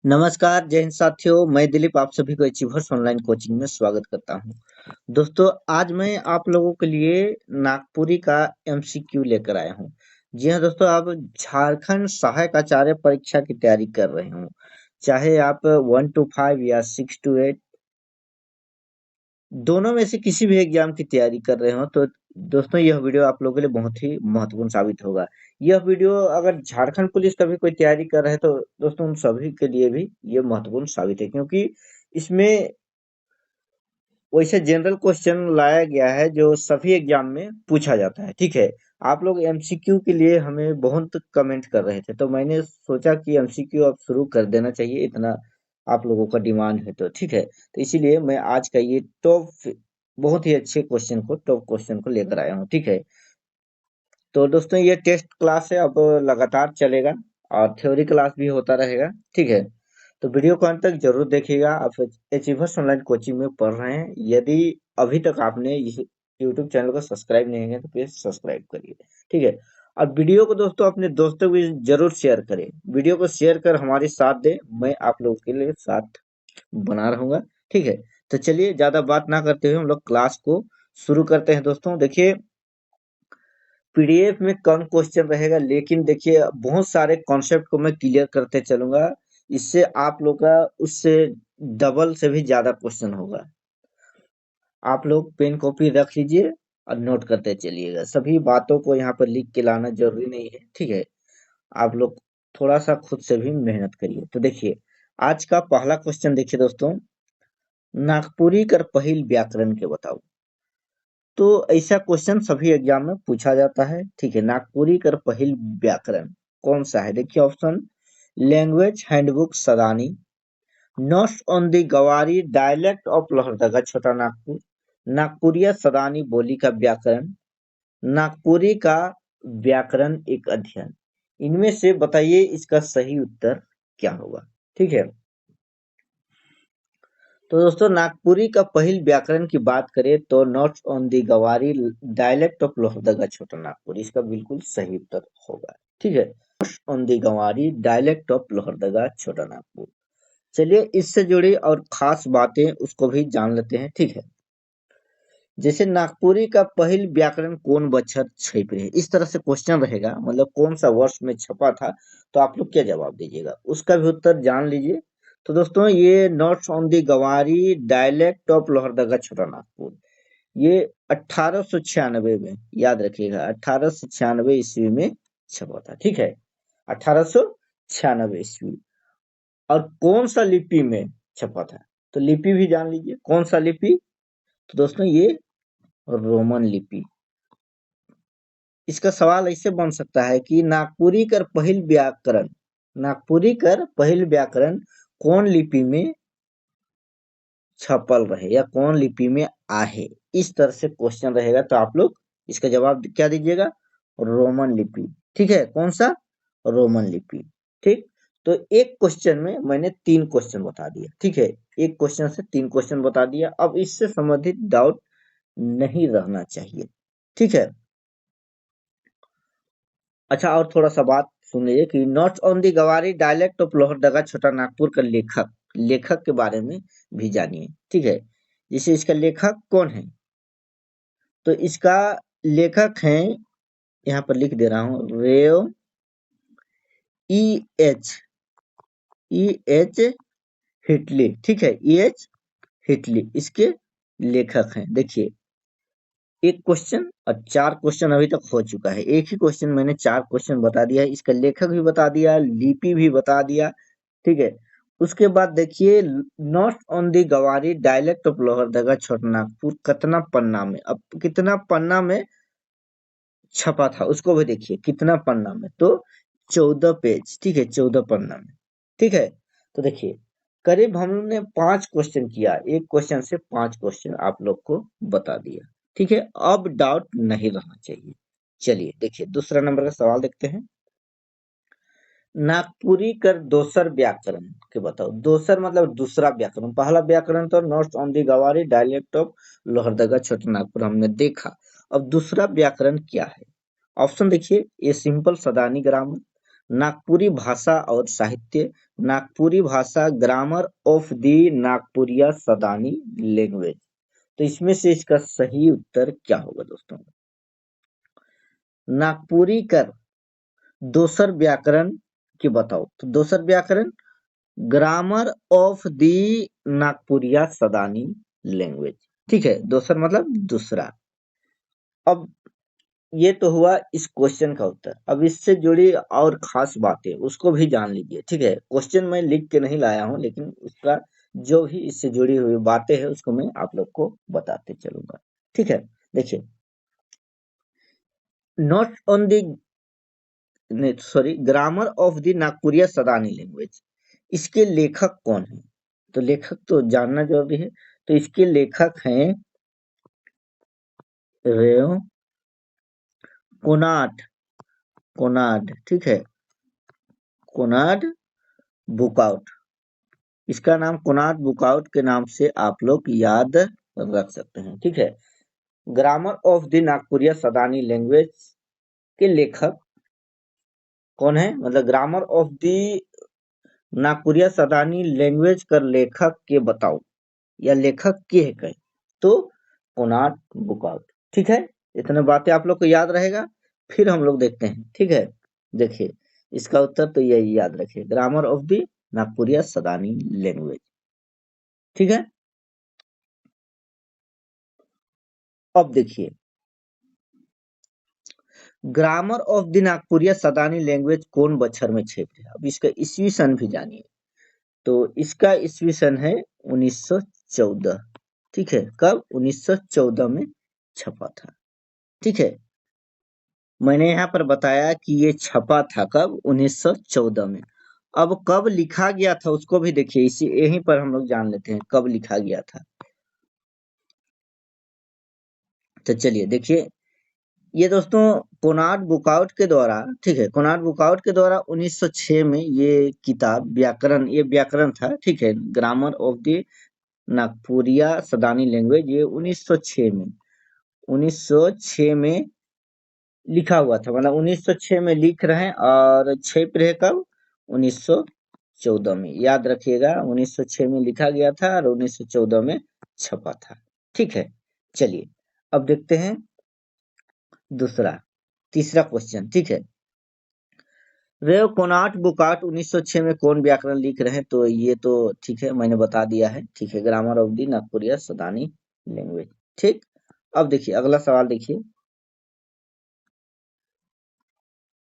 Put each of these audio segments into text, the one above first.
नमस्कार, जय हिंद साथियों। मैं दिलीप आप सभी को अचीवर्स ऑनलाइन कोचिंग में स्वागत करता हूं। दोस्तों, आज मैं आप लोगों के लिए नागपुरी का एमसीक्यू लेकर आया हूं। जी हां दोस्तों, आप झारखंड सहायक आचार्य परीक्षा की तैयारी कर रहे हो, चाहे आप 1 to 5 या 6 to 8 दोनों में से किसी भी एग्जाम की तैयारी कर रहे हो, तो दोस्तों यह वीडियो आप लोगों के लिए बहुत ही महत्वपूर्ण साबित होगा। यह वीडियो अगर झारखंड पुलिस का भी कोई तैयारी कर रहे हैं तो दोस्तों उन सभी के लिए भी ये महत्वपूर्ण साबित है, क्योंकि इसमें वैसे जनरल क्वेश्चन लाया गया है जो सभी एग्जाम में पूछा जाता है। ठीक है, आप लोग एमसीक्यू के लिए हमें बहुत कमेंट कर रहे थे, तो मैंने सोचा कि एमसीक्यू अब शुरू कर देना चाहिए, इतना आप लोगों का डिमांड है। तो ठीक है, तो इसीलिए मैं आज का ये बहुत ही अच्छे क्वेश्चन को टॉप क्वेश्चन को लेकर आया हूँ। ठीक है, तो दोस्तों ये टेस्ट क्लास है, अब लगातार चलेगा और थ्योरी क्लास भी होता रहेगा। ठीक है, तो वीडियो को अंत तक जरूर देखिएगा। आप अचीवर्स ऑनलाइन कोचिंग में पढ़ रहे हैं, यदि अभी तक आपने इस यूट्यूब चैनल को सब्सक्राइब नहीं किया तो प्लीज सब्सक्राइब करिए। ठीक है, और वीडियो को दोस्तों अपने दोस्तों को भी जरूर शेयर करें। वीडियो को शेयर कर हमारे साथ दें, मैं आप लोगों के लिए साथ बना रहूंगा। ठीक है, तो चलिए ज्यादा बात ना करते हुए हम लोग क्लास को शुरू करते हैं। दोस्तों देखिए, पीडीएफ में कम क्वेश्चन रहेगा, लेकिन देखिए बहुत सारे कॉन्सेप्ट को मैं क्लियर करते चलूंगा। इससे आप लोग का उससे डबल से भी ज्यादा क्वेश्चन होगा। आप लोग पेन कॉपी रख लीजिए और नोट करते चलिएगा। सभी बातों को यहाँ पर लिख के लाना जरूरी नहीं है। ठीक है, आप लोग थोड़ा सा खुद से भी मेहनत करिए। तो देखिए, आज का पहला क्वेश्चन देखिए दोस्तों, नागपुरी कर पहिल व्याकरण के बताओ। तो ऐसा क्वेश्चन सभी एग्जाम में पूछा जाता है। ठीक है, नागपुरी कर पहिल व्याकरण कौन सा है? देखिए option, language handbook Sadani, notes on the गवारी डायलेक्ट ऑफ लोहरदगा छोटा नागपुर, नागपुरिया सदानी बोली का व्याकरण, नागपुरी का व्याकरण एक अध्ययन। इनमें से बताइए इसका सही उत्तर क्या होगा। ठीक है, तो दोस्तों नागपुरी का पहिल व्याकरण की बात करें तो नोट्स ऑन दी गवारी डायलेक्ट ऑफ लोहरदगा छोटा नागपुर इसका बिल्कुल सही उत्तर होगा। ठीक है, नोट्स ऑन दी गवारी डायलेक्ट ऑफ लोहरदगा छोटा नागपुर। चलिए इससे जुड़ी और खास बातें उसको भी जान लेते हैं। ठीक है, जैसे नागपुरी का पहिल व्याकरण कौन बछर छपे है, इस तरह से क्वेश्चन रहेगा, मतलब कौन सा वर्ष में छपा था, तो आप लोग क्या जवाब दीजिएगा, उसका भी उत्तर जान लीजिए। तो दोस्तों ये नोट्स ऑन दी गवारी डायलेक्ट ऑफ लोहरदगा छोटा नागपुर, ये 1896 में, याद रखिएगा 1896 ईस्वी में छपा था। ठीक है, 1896 ईस्वी। और कौन सा लिपि में छपा था, तो लिपि भी जान लीजिए कौन सा लिपि। तो दोस्तों ये रोमन लिपि। इसका सवाल ऐसे बन सकता है कि नागपुरी कर पहिल व्याकरण कौन लिपि में छपल रहे या कौन लिपि में आहे, इस तरह से क्वेश्चन रहेगा। तो आप लोग इसका जवाब क्या दीजिएगा, रोमन लिपि। ठीक है, कौन सा, रोमन लिपि। ठीक, तो एक क्वेश्चन में मैंने 3 क्वेश्चन बता दिया। ठीक है, एक क्वेश्चन से 3 क्वेश्चन बता दिया। अब इससे संबंधित डाउट नहीं रहना चाहिए। ठीक है, अच्छा और थोड़ा सा बात सुन लीजिए कि नॉट ऑन दी गवारी डायलेक्ट ऑफ लोहरदगा छोटा नागपुर का लेखक के बारे में भी जानिए। ठीक है, जैसे इसका लेखक कौन है, तो इसका लेखक है, यहाँ पर लिख दे रहा हूँ, रेव ई एच ई एच हिटली। ठीक है, ई एच हिटली इसके लेखक हैं। देखिए एक क्वेश्चन और 4 क्वेश्चन अभी तक हो चुका है। एक ही क्वेश्चन मैंने 4 क्वेश्चन बता दिया है, इसका लेखक भी बता दिया, लिपि भी बता दिया। ठीक है, उसके बाद देखिए नॉट ऑन दी गवारी डायलेक्ट ऑफ लोहरदगा छोटानागपुर कितना पन्ना में, अब कितना पन्ना में छपा था उसको भी देखिए, कितना पन्ना में, तो 14 पेज। ठीक है, 14 पन्ना में। ठीक है, तो देखिए करीब हमने 5 क्वेश्चन किया, एक क्वेश्चन से 5 क्वेश्चन आप लोग को बता दिया। ठीक है, अब डाउट नहीं रहना चाहिए। चलिए देखिए दूसरा नंबर का सवाल देखते हैं, नागपुरी कर दोसर व्याकरण के बताओ। दोसर मतलब दूसरा व्याकरण, पहला व्याकरण तो नॉर्थ ऑन दी गवारी डायलेक्ट ऑफ लोहरदगा छोटा नागपुर हमने देखा। अब दूसरा व्याकरण क्या है, ऑप्शन देखिए, a simple Sadani grammar, Nagpuri भाषा और साहित्य, नागपुरी भाषा, grammar of the Nagpuria Sadani language. तो इसमें से इसका सही उत्तर क्या होगा दोस्तों? नागपुरी कर दोसर व्याकरण के बताओ। तो दोसर व्याकरण grammar of the Nagpuria Sadani language. ठीक है, दोसर मतलब दूसरा। अब ये तो हुआ इस क्वेश्चन का उत्तर। अब इससे जुड़ी और खास बातें उसको भी जान लीजिए। ठीक है, क्वेश्चन मैं लिख के नहीं लाया हूं, लेकिन उसका जो भी इससे जुड़ी हुई बातें हैं उसको मैं आप लोग को बताते चलूंगा। ठीक है, देखिए, not on the sorry grammar of the Nagpuria Sadani language, इसके लेखक कौन है? तो लेखक तो जानना जरूरी है। तो इसके लेखक हैं रेव कोनाड कोनाड। ठीक है, कोनाड बुकआउट। इसका नाम कोनाड बुकआउट के नाम से आप लोग याद रख सकते हैं। ठीक है, grammar of the Nagpuria Sadani language के लेखक कौन है? मतलब grammar of the Nagpuria Sadani language का लेखक के बताओ, या लेखक के है कहे तो कोनाड बुकआउट। ठीक है, इतने बातें आप लोग को याद रहेगा। फिर हम लोग देखते हैं। ठीक है, देखिए, इसका उत्तर तो यही याद रखिए, grammar of the Nagpuria Sadani language. ठीक है, अब देखिए, grammar of the Nagpuria Sadani language कौन बच्चर में छेप है? अब इसका ईस्वी सन भी जानिए। तो इसका ईस्वी सन है 1914। ठीक है, कब? 1914 में छपा था। ठीक है, मैंने यहाँ पर बताया कि ये छपा था कब? 1914 में। अब कब लिखा गया था उसको भी देखिए, इसी यहीं पर हम लोग जान लेते हैं कब लिखा गया था। तो चलिए देखिए, ये दोस्तों कोनाड बुकआउट के द्वारा, ठीक है, कोनाड बुकआउट के द्वारा 1906 में ये किताब व्याकरण, ये व्याकरण था। ठीक है, grammar of the Nagpuria Sadani language, ये 1906 में 1906 में लिखा हुआ था। मतलब 1906 में लिख रहे हैं और छप रहे कब? 1914 में। याद रखिएगा, 1906 में लिखा गया था और 1914 में छपा था। ठीक है, चलिए अब देखते हैं दूसरा, तीसरा क्वेश्चन। ठीक है, रेव कोनाट बुकाट 1906 में कौन व्याकरण लिख रहे हैं? तो ये तो ठीक है, मैंने बता दिया है। ठीक है, grammar of the Nagpuria Sadani language. ठीक, अब देखिए अगला सवाल देखिए,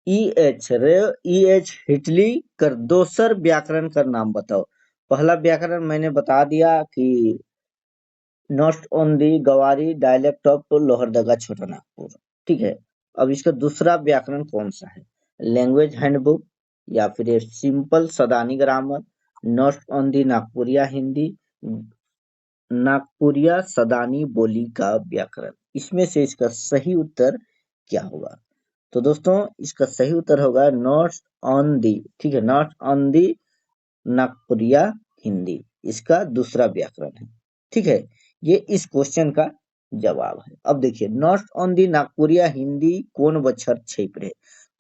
ई एच रेव ई एच हिटली कर दोसर व्याकरण का नाम बताओ। पहला व्याकरण मैंने बता दिया कि नॉट ऑन दी गवारी डायलेक्ट ऑफ लोहरदगा छोटा नागपुर। ठीक है, अब इसका दूसरा व्याकरण कौन सा है? लैंग्वेज हैंडबुक, या फिर ये simple Sadani grammar, not on the Nagpuria Hindi, Nagpuria Sadani बोली का व्याकरण। इसमें से इसका सही उत्तर क्या होगा? तो दोस्तों इसका सही उत्तर होगा नॉट ऑन दी। ठीक है, not on the Nagpuria Hindi, इसका दूसरा व्याकरण है। ठीक है, ये इस क्वेश्चन का जवाब है। अब देखिए, not on the Nagpuria Hindi कौन बछर छप रहे?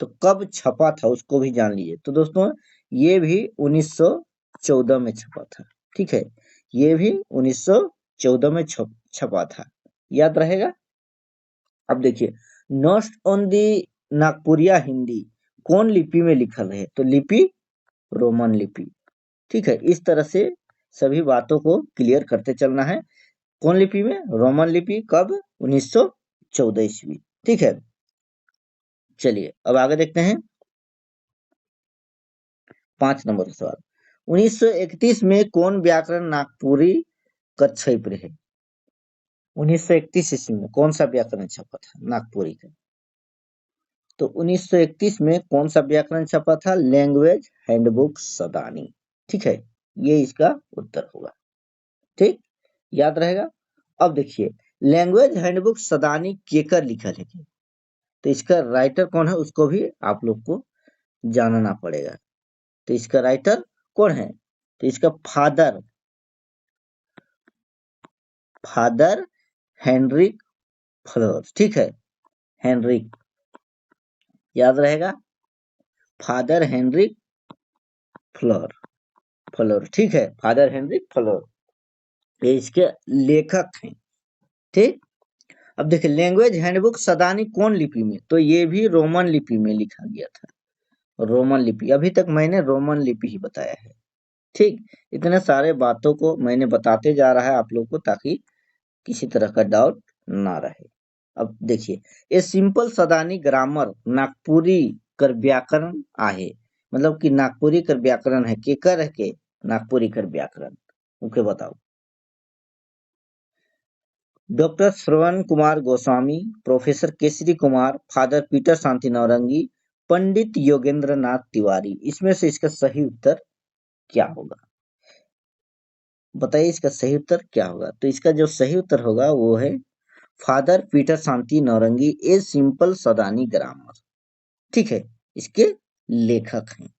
तो कब छपा था उसको भी जान लीजिए। तो दोस्तों ये भी 1914 में छपा था। ठीक है, ये भी 1914 में छपा था। याद रहेगा। अब देखिए, not on the Nagpuria Hindi कौन लिपि में लिखल है? तो लिपि रोमन लिपि। ठीक है, इस तरह से सभी बातों को क्लियर करते चलना है। कौन लिपि में? रोमन लिपि। कब? 1914 ईस्वी। ठीक है, चलिए अब आगे देखते हैं 5 नंबर का सवाल। 1931 में कौन व्याकरण नागपुरी का छप रहे? 1931 ईस्वी में कौन सा व्याकरण छपा था नागपुरी का? तो 1931 में कौन सा व्याकरण छपा था? Language handbook Sadani. ठीक है, ये इसका उत्तर होगा। ठीक, याद रहेगा। अब देखिए, लैंग्वेज हैंडबुक सदानी केकर लिखल है? तो इसका राइटर कौन है उसको भी आप लोग को जानना पड़ेगा। तो इसका राइटर कौन है? तो इसका फादर फादर हेनरिक फ्लोर। ठीक है, हेनरिक, याद रहेगा, फादर हेनरिक फ्लोर, ठीक है, फादर हेनरिक फ्लोर, ये इसके लेखक हैं। ठीक, अब देखिए लैंग्वेज हैंडबुक सदानी कौन लिपि में, तो ये भी रोमन लिपि में लिखा गया था, रोमन लिपि। अभी तक मैंने रोमन लिपि ही बताया है। ठीक, इतने सारे बातों को मैंने बताते जा रहा है आप लोगों को, ताकि किसी तरह का डाउट ना रहे। अब देखिए, a simple Sadani grammar Nagpuri कर व्याकरण आहे, मतलब कि नागपुरी कर व्याकरण है, केकर है के नागपुरी कर व्याकरण, ओके बताओ। Doctor Shravan Kumar Goswami, professor Kesari Kumar, father Peter Shanti Naurangi, Pandit Yogendra Nath Tiwari, इसमें से इसका सही उत्तर क्या होगा? बताइए इसका सही उत्तर क्या होगा? तो इसका जो सही उत्तर होगा वो है father Peter Shanti Naurangi, a simple Sadani grammar. ठीक है, इसके लेखक हैं।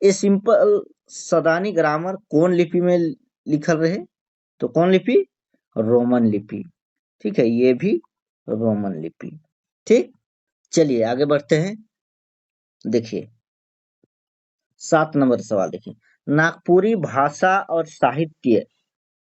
ए सिंपल सदानी ग्रामर कौन लिपि में लिखल रहे? तो कौन लिपि? रोमन लिपि। ठीक है, ये भी रोमन लिपि। ठीक, चलिए आगे बढ़ते हैं। देखिए 7 नंबर सवाल देखिए, नागपुरी भाषा और साहित्य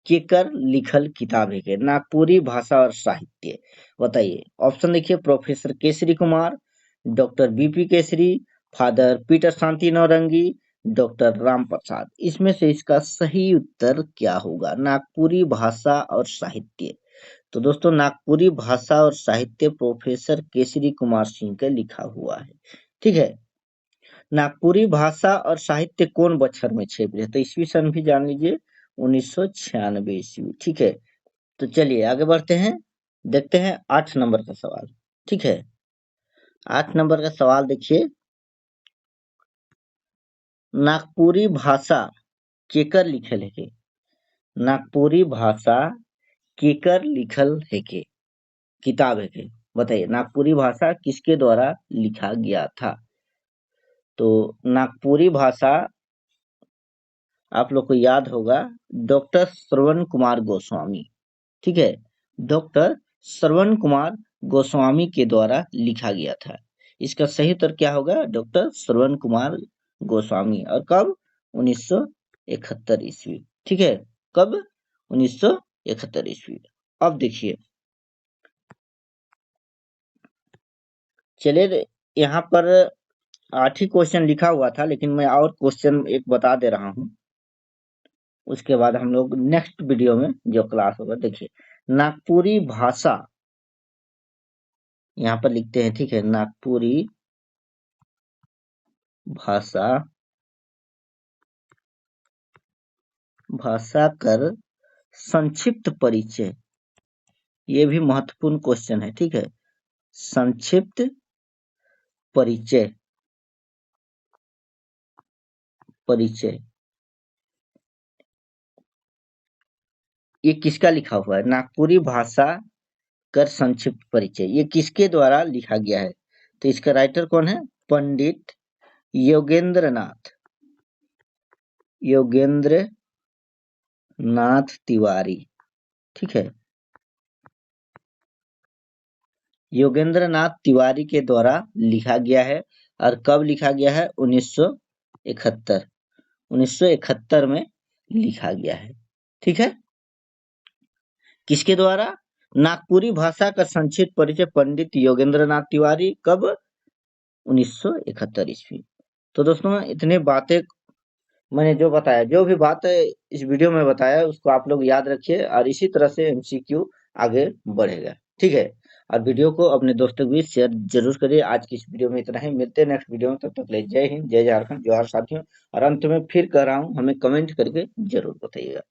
केकर लिखल किताब है के? नागपुरी भाषा और साहित्य, बताइए। ऑप्शन देखिए, professor Kesari Kumar, doctor BP Kesari, father Peter Shanti Naurangi, doctor Ram Prasad, इसमें से इसका सही उत्तर क्या होगा? नागपुरी भाषा और साहित्य। तो दोस्तों नागपुरी भाषा और साहित्य प्रोफेसर केसरी कुमार सिंह का लिखा हुआ है। ठीक है, नागपुरी भाषा और साहित्य कौन बछर में छेपे? तो ईस्वी सन भी जान लीजिए, 1996 ईस्वी। ठीक है, तो चलिए आगे बढ़ते हैं, देखते हैं 8 नंबर का सवाल। ठीक है, 8 नंबर का सवाल देखिए, नागपुरी भाषा केकर लिखल है के? नागपुरी भाषा केकर लिखल है के किताब है के? बताइए, नागपुरी भाषा किसके द्वारा लिखा गया था? तो नागपुरी भाषा आप लोग को याद होगा, डॉक्टर श्रवण कुमार गोस्वामी। ठीक है, डॉक्टर श्रवण कुमार गोस्वामी के द्वारा लिखा गया था। इसका सही उत्तर क्या होगा? डॉक्टर श्रवण कुमार गोस्वामी। और कब? 1971 ईस्वी। ठीक है, कब? 1971 ईस्वी। अब देखिए, चलिए यहाँ पर 8 ही क्वेश्चन लिखा हुआ था, लेकिन मैं और क्वेश्चन एक बता दे रहा हूँ, उसके बाद हम लोग नेक्स्ट वीडियो में जो क्लास होगा। देखिए, नागपुरी भाषा यहाँ पर लिखते हैं। ठीक है, नागपुरी भाषा भाषा कर संक्षिप्त परिचय, ये भी महत्वपूर्ण क्वेश्चन है। ठीक है, संक्षिप्त परिचय, परिचय ये किसका लिखा हुआ है? नागपुरी भाषा कर संक्षिप्त परिचय, ये किसके द्वारा लिखा गया है? तो इसका राइटर कौन है? पंडित योगेंद्र नाथ तिवारी। ठीक है, योगेंद्र नाथ तिवारी के द्वारा लिखा गया है। और कब लिखा गया है? 1971 में लिखा गया है। ठीक है, किसके द्वारा? नागपुरी भाषा का संक्षिप्त परिचय, पंडित योगेंद्र नाथ तिवारी। कब? 1971 ईस्वी। तो दोस्तों इतने बातें मैंने जो बताया, जो भी बात इस वीडियो में बताया, उसको आप लोग याद रखिए, और इसी तरह से एमसीक्यू आगे बढ़ेगा। ठीक है, और वीडियो को अपने दोस्तों के बीच शेयर जरूर करिए। आज की इस वीडियो में इतना ही, मिलते हैं नेक्स्ट वीडियो में, तब तक ले जय हिंद, जय झारखंड, जोहार साथियों। और अंत में फिर कह रहा हूँ, हमें कमेंट करके जरूर बताइएगा।